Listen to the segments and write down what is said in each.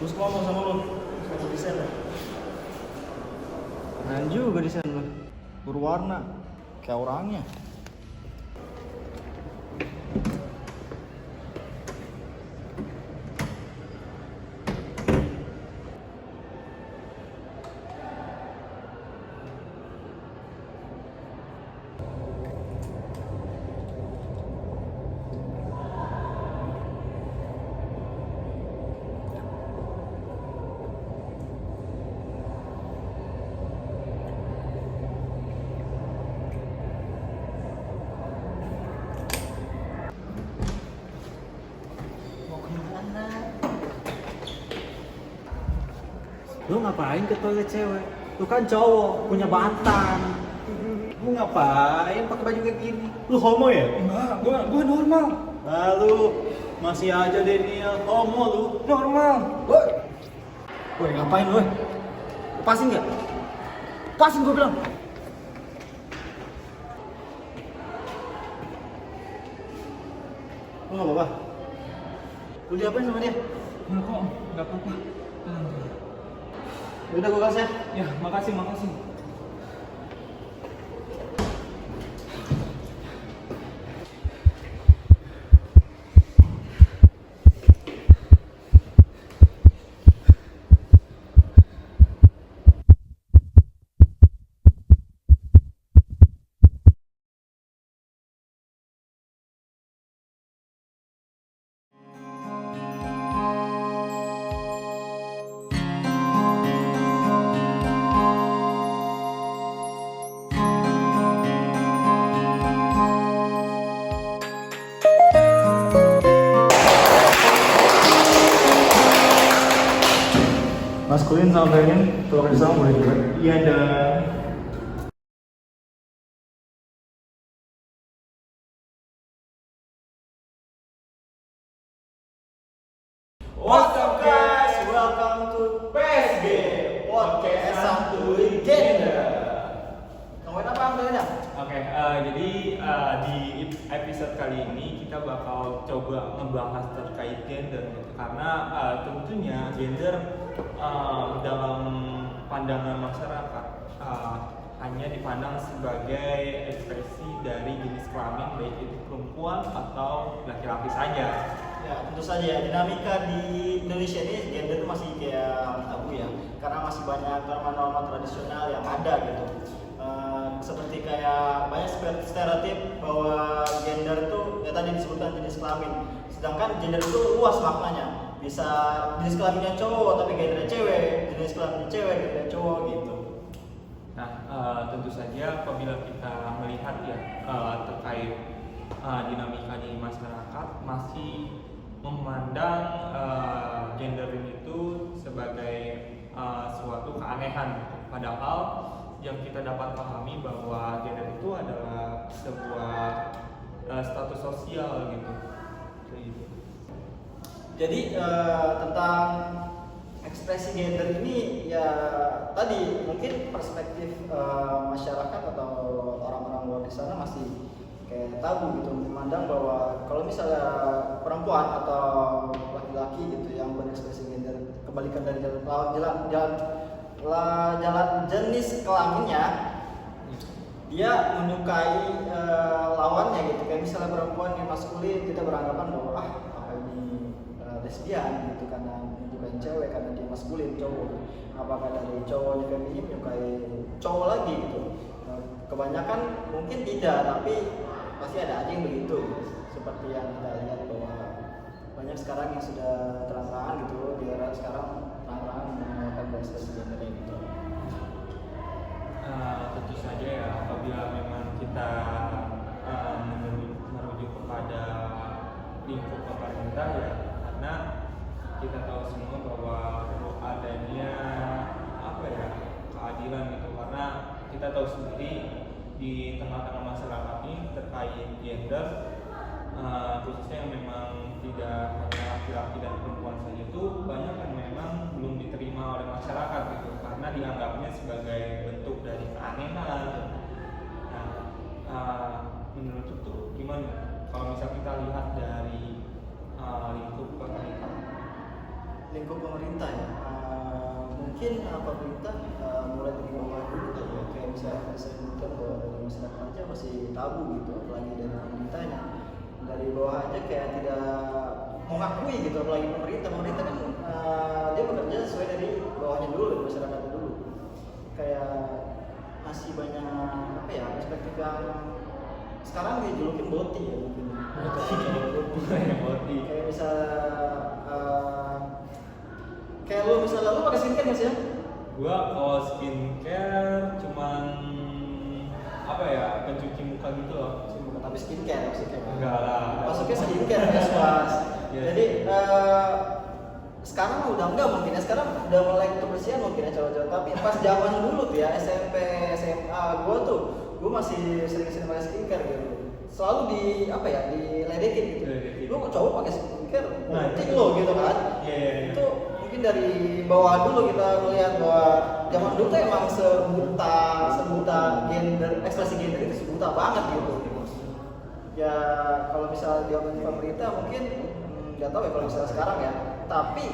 Gue suka ngomong sama lo, sama desain lo. Keren juga desain lo, berwarna, kayak orangnya. Lu ngapain ke toilet cewek? Lu kan cowok, punya bantan. Lu ngapain pakai baju kayak gini? Lu homo ya? Enggak, gua normal. Lalu masih aja Daniel homo lu. Normal. Woi, ngapain lu? Lepasin nggak? Lepasin gua bilang. Lu nggak apa-apa? Lu diapain sama dia? Enggak kok, enggak apa-apa. Udah gua kasih ya. Ya, makasih. Maskulin sama feminin kalau kerja sama boleh juga. Iya dan What's up guys? Welcome to PSG Podcast Santuy Gender. Ngomongin apa ambilnya? Oke, jadi di episode kali ini kita bakal coba ngebahas terkait gender gitu. Karena tentunya gender dalam pandangan masyarakat hanya dipandang sebagai ekspresi dari jenis kelamin baik itu perempuan atau laki-laki saja. Ya tentu saja ya, dinamika di Indonesia ini gender itu masih kayak tabu ya, karena masih banyak norma-norma tradisional yang ada gitu. Seperti kayak banyak stereotip bahwa gender itu ya tadi disebutkan jenis kelamin, sedangkan gender itu luas maknanya, bisa jenis kelaminnya cowok tapi gendernya cewek, jenis kelaminnya cewek gendernya cowok gitu. Nah, tentu saja apabila kita melihat ya terkait dinamika di masyarakat masih memandang gender itu sebagai suatu keanehan, padahal yang kita dapat pahami bahwa gender itu adalah sebuah status sosial gitu. Jadi tentang ekspresi gender ini ya tadi mungkin perspektif masyarakat atau orang-orang luar di sana masih kayak tabu gitu, memandang bahwa kalau misalnya perempuan atau laki-laki gitu yang berekspresi gender kebalikan dari jalan jenis kelaminnya, dia menyukai lawannya gitu. Kayak misalnya perempuan yang maskulin, kita beranggapan bahwa apa ini lesbian gitu karena menyukai cewek karena dia maskulin cowok. Apakah dari cowoknya feminin menyukai cowok lagi gitu. Kebanyakan mungkin tidak, tapi pasti ada aja yang begitu. Seperti yang kita lihat bahwa banyak sekarang yang sudah terang-terangan gitu, di era sekarang terang-terangan menggunakan berekspresi gender gitu. Tentu saja ya apabila memang kita merujuk kepada lingkup pemerintah ya, karena kita tahu semua bahwa perlu adanya keadilan gitu, karena kita tahu sendiri di tengah-tengah masyarakat ini terkait gender khususnya yang memang tidak hanya laki-laki dan perempuan saja itu banyak yang memang belum diterima oleh masyarakat gitu, karena dianggapnya sebagai bentuk dari keanehan. Menurut itu gimana kalau misal kita lihat dari lingkup pemerintah? lingkup pemerintah ya. Mungkin pemerintah mulai dari bawah dulu kali ya, kayak misalnya saya sebutkan bahwa dari masyarakat aja masih tabu gitu, apalagi dari pemerintahnya. Dari bawah aja kayak tidak mengakui gitu, apalagi pemerintah kan dia bekerja sesuai dari bawahnya dulu, dari masyarakatnya dulu. Kayak masih banyak apa ya, perspektif yang sekarang dijulukin boti ya mungkin. Boti. Kayak misalnya kayak lu misalnya lu pakai skincare nggak sih ya? Gua kalau skincare cuman apa ya, pencuci muka gitu loh. Tapi skincare maksudnya. Enggak lah. Masuknya skincare ya mas. Yes. Jadi sekarang udah enggak mungkin ya, sekarang udah mulai kebersihan mungkin ya cowok-cowok. Tapi pas zaman dulu tuh ya SMP, SMA, gua masih sering-sering pakai skincare gitu. Selalu di apa ya, diledekin gitu. Lu kok cowok pakai skincare? Penting lo gitu kan? Iya. Itu mungkin dari bawah dulu kita melihat bahwa zaman dulu tuh emang sebuta gender, ekspresi gender itu sebuta banget gitu. Ya kalau misalnya diomongin pemerintah mungkin nggak tahu ya kalau misalnya sekarang ya, tapi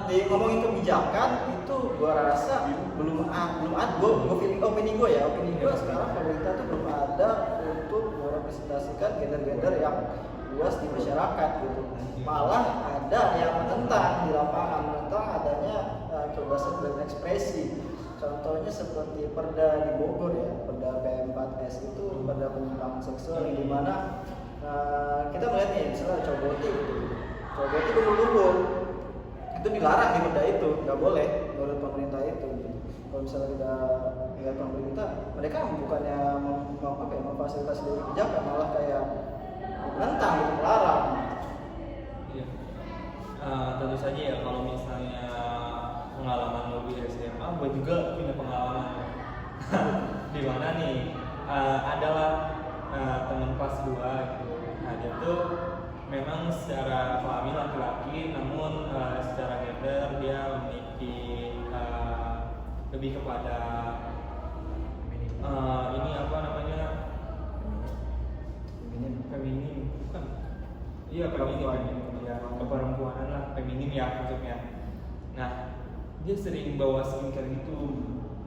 di ngomongin kebijakan itu gua rasa belum ada, gua feeling opini gue sekarang pemerintah tuh belum ada untuk merepresentasikan gender yang luas di masyarakat gitu. Malah ada yang menentang di lapangan, menentang adanya kebebasan berekspresi. Contohnya seperti Perda di Bogor ya, Perda P4S itu Perda penyimpangan seksual yang dimana kita melihat nih misalnya cowok boti kumpul-kumpul itu dilarang di Perda itu, nggak boleh menurut pemerintah itu. Kalau misalnya kita lihat pemerintah, mereka bukannya memfasilitasi dari kebijakan, malah kayak menentang gitu, melarang. Iya. Tentu saja ya kalau misalnya pengalaman lo di SMA, gue juga punya pengalaman. Di mana nih adalah teman kelas 2 gitu. Nah dia tuh memang secara kelamin laki-laki, namun secara gender dia memiliki lebih kepada ini apa namanya, feminim bukan? Iya feminim ya, keperempuanan lah, feminim ya maksudnya. Nah dia sering bawa skincare gitu.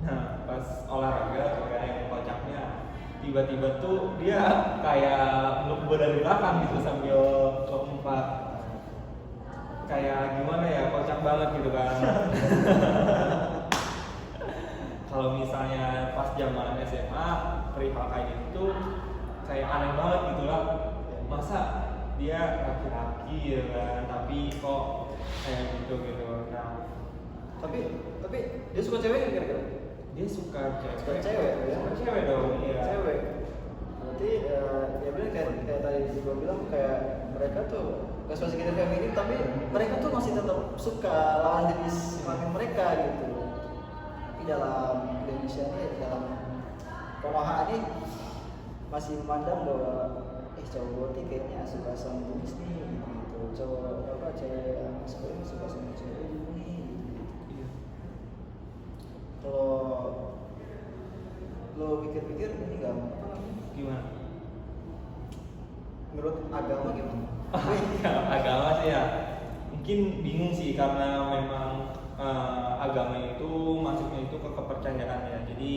Nah pas olahraga kayak yang kocaknya, tiba-tiba tuh dia kayak meluk gue dari belakang gitu sambil lompat, kayak gimana ya, kocak banget gitu kan. Kalau misalnya pas zaman SMA perihal kayak gitu kayak aneh banget gitu lah, masa dia laki-laki ya kan, tapi kok kayak gitu. Nah Tapi dia suka cewek kan kira-kira? dia suka Suka cewek ya? Suka cewek dong, iya. Cewek. Berarti ya bener kayak tadi gue bilang, kayak mereka tuh ekspresi gender feminim, tapi mereka tuh masih tetap suka lawan jenis kelamin mereka gitu. Tapi dalam Indonesia ini, dalam pemahaman ini masih memandang bahwa cowok boti kayaknya suka sama jenis nih gitu. Cowok cewek yang suka sama cewek nih. Kalau lo pikir-pikir ini nggak apa Gimana? menurut agama gimana? Agama sih ya mungkin bingung sih, karena memang agama itu masuknya itu ke kepercayaan ya. Jadi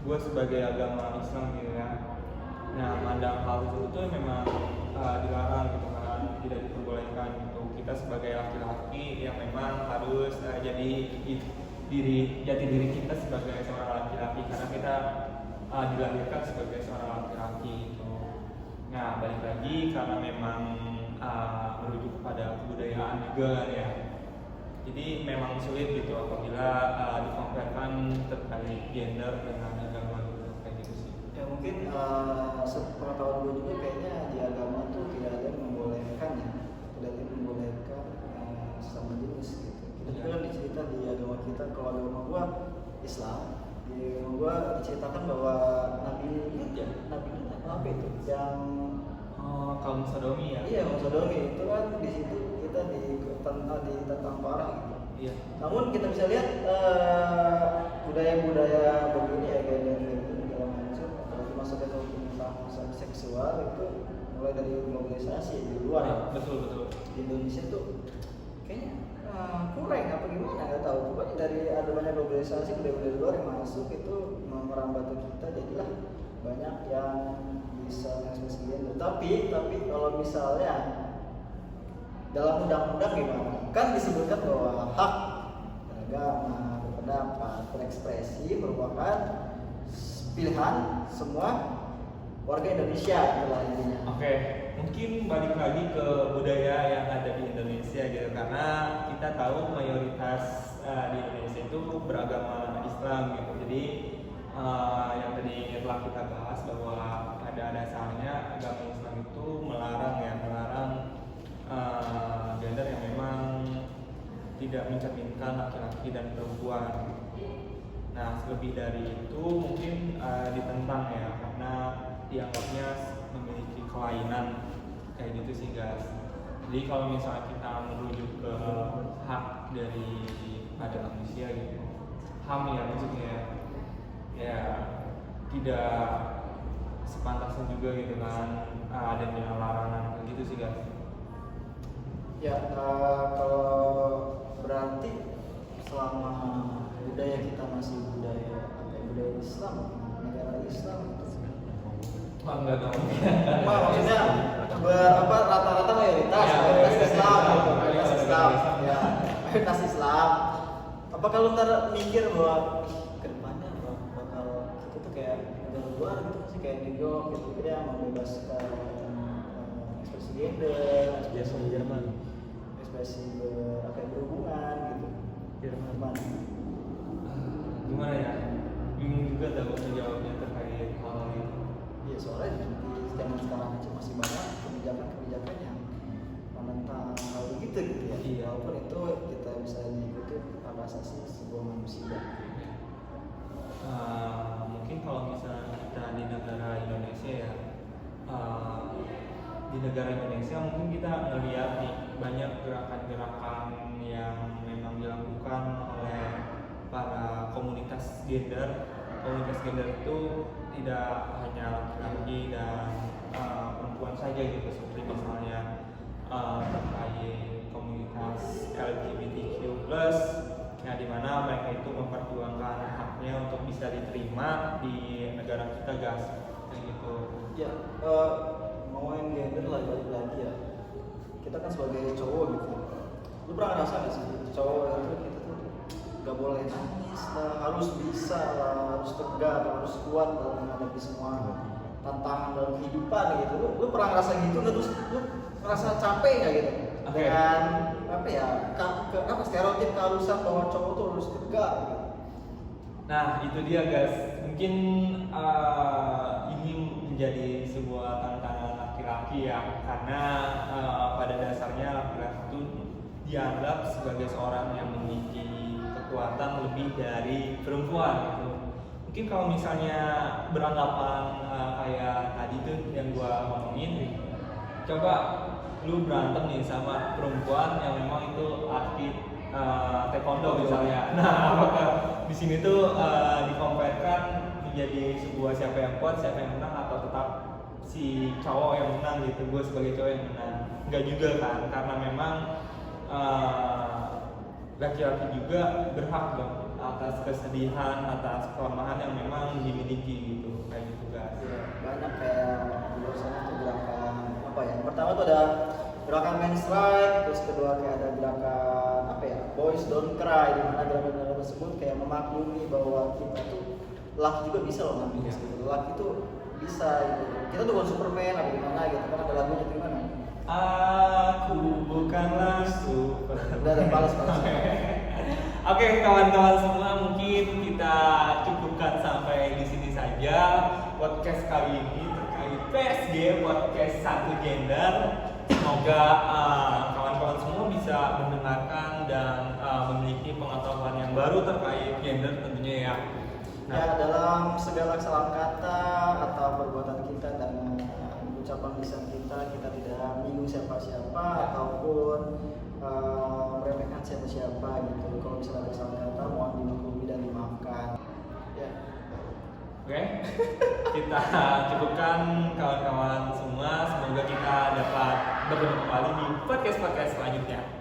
gue sebagai agama Islam gitu ya, nah mandang hal itu memang dilarang gitu kan, tidak diperbolehkan gitu. Kita sebagai laki-laki yang memang harus jadi jati diri kita sebagai seorang laki-laki, karena kita dilahirkan sebagai seorang laki-laki gitu. Nah balik lagi karena memang merujuk kepada kebudayaan juga ya, jadi memang sulit gitu apabila dikonverkan terkait gender dengan agama gitu, kayak gitu sih. Ya mungkin sepengetahuan gue juga kayaknya di agama tuh tidak ada yang membolehkan ya, tidak ada yang membolehkan sesama jenis gitu. Kita juga kan dicerita di agama kita, kalau agama gue Islam, di agama gue diceritakan bahwa Nabi Lut apa itu yang Kaum sodomi ya? Iya, kaum sodomi itu kan di situ kita ditentang parah gitu. Iya. Namun kita bisa lihat budaya-budaya begini ya, gender segala macam, kalau masuk ke penyimpangan seksual itu mulai dari globalisasi di luar ya. Betul. Di Indonesia tuh kayaknya kurang apa gimana nggak tahu. Pokoknya dari ada banyak globalisasi budaya luar yang masuk itu merambat ke kita, jadilah banyak yang bisa mengekspresi gender. Tapi kalau misalnya dalam undang-undang gimana? Kan disebutkan bahwa hak beragama, berpendapat, berekspresi merupakan pilihan semua warga Indonesia, itulah intinya. Oke, mungkin balik lagi ke budaya yang ada di Indonesia gitu, karena kita tahu mayoritas di Indonesia itu beragama Islam gitu. Jadi yang tadi telah kita bahas bahwa pada dasarnya agama Islam itu melarang gender yang memang tidak mencerminkan laki-laki dan perempuan. Nah, lebih dari itu mungkin ditentang ya, karena dianggapnya memiliki kelainan kayak gitu sih guys. Jadi kalau misalnya kita merujuk ke hak dari pada manusia gitu, HAM ya maksudnya ya tidak sepantasnya juga gitu kan adanya larangan kayak gitu sih guys. Ya, kalau berarti selama budaya kita masih budaya Islam, negara Islam itu. Enggak dong. Maksudnya rata-rata mayoritas Islam, ya, mayoritas Islam. Apa kalau ntar mikir bahwa kedepannya bakal kita tuh kayak negara luar gitu sih, kayak New York gitu, dia membebaskan ekspresi gender, biasa di Jerman. ekspresi berhubungan gitu. Jerman. Gimana ya? Bingung juga tahu jawabnya terkait hal itu. Iya, soalnya di zaman sekarang aja masih banyak kebijakan yang menentang hal begitu gitu ya. Iya. Walaupun itu kita bisa diikuti hak asasi sebuah manusia. Mungkin kalau misalnya kita di negara Indonesia ya, di negara Indonesia mungkin kita ngelihat nih banyak gerakan-gerakan yang memang dilakukan oleh para komunitas gender. Komunitas gender itu tidak hanya laki-laki dan perempuan saja gitu, seperti misalnya terkait komunitas LGBTQ+, ya di mana mereka itu memperjuangkan haknya untuk bisa diterima di negara kita guys, kayak gitu. Ya, ngomongin gender lagi ya. Kita kan sebagai cowok gitu. Lu pernah ngerasa gak sih cowok itu kita tuh gak boleh nangis lah, harus bisa lah, harus tegak, harus kuat dalam menghadapi semua tantangan dalam kehidupan gitu. Lu pernah ngerasa gitu nggak? Terus lu ngerasa capek nggak gitu? Okay. Dengan apa ya? Stereotip keharusan bahwa cowok tuh harus tegak gitu. Nah itu dia guys, mungkin ini menjadi sebuah tantangan laki-laki ya, karena pada dasarnya laki-laki itu dianggap sebagai seorang yang memiliki kekuatan lebih dari perempuan gitu. Mungkin kalau misalnya beranggapan kayak tadi tuh yang gua ngomongin, coba lu berantem nih sama perempuan yang memang itu atlet taekwondo misalnya. Nah, apakah di sini tuh dikompetkan menjadi sebuah siapa yang kuat, siapa yang menang, atau tetap si cowok yang menang gitu, gue sebagai cowok yang menang? Enggak juga kan, karena memang laki-laki juga berhak dong atas kesedihan, atas kelemahan yang memang dimiliki gitu, kayak gitu guys. Ya, banyak kayak di luar sana tuh gerakan apa ya? Yang pertama tuh ada gerakan men's right, terus kedua kayak ada gerakan apa ya? Boys don't cry, di mana gerakan tersebut kayak memaklumi bahwa kita tuh laki juga bisa loh nangis gitu. Laki tuh bisa gitu. Kita tuh bukan Superman apa gimana gitu, kan ada lagunya tuh gimana? Aku bukanlah Superman. Udah balas. Oke, kawan-kawan semua, mungkin kita cukupkan sampai di sini saja podcast kali ini terkait PSG podcast satu gender. Semoga kawan-kawan semua bisa mendengarkan dan memiliki pengetahuan yang baru terkait gender tentunya ya. Nah, Ya, dalam segala kesalahan kata atau perbuatan kita dan ucapan lisan kita tidak menyinggung siapa-siapa ataupun meremehkan siapa-siapa gitu. Kalau misalnya ada kesalahan kata, mohon dimaklumi dan dimaafkan. Ya. Oke, kita cukupkan kawan-kawan semua. Semoga kita dapat bertemu kembali di podcast selanjutnya.